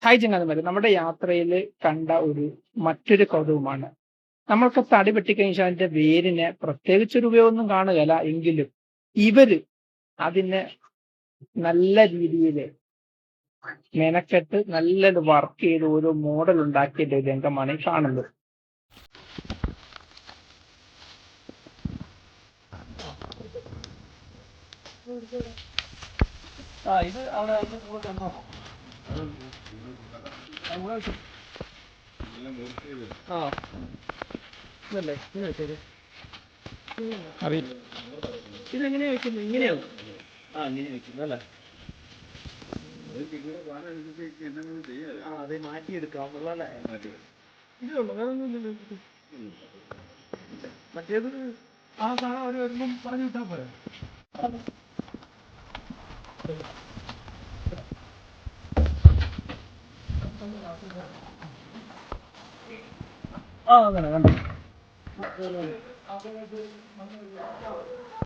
Hi ചങ്ങാതിമാരെ, നമ്മുടെ യാത്രയിൽ കണ്ട മറ്റൊരു കൗതുകമാണ്. നമ്മൾക്ക് തടി വെട്ടിക്കഴിഞ്ഞാൽ അതിന്റെ വേരിന് പ്രത്യേകിച്ചൊരു ഉപയോഗമൊന്നും കാണുകയില്ല. എങ്കിലും ഇവര് അതിനെ നല്ല രീതിയിൽ മെനക്കെട്ട് നല്ലത് വർക്ക് ചെയ്ത് ഒരു മോഡൽ ഉണ്ടാക്കിയ ഒരു രംഗമാണ് ഈ കാണുന്നത്. ഇത് ഇതെങ്ങനെയാ വെക്കുന്നത്? ഇങ്ങനെയാവും. ഇങ്ങനെ വെക്കുന്നു അല്ലേ? അത് മാറ്റിയെടുക്കാം അല്ലേ? ഇതുള്ളൂ, വേറൊന്നുമില്ലല്ലോ. മറ്റേത് ആ സാധനം അവർ വരുമ്പം പറഞ്ഞു വിട്ടാൽ പോരെ. അങ്ങനെ കണ്ടു.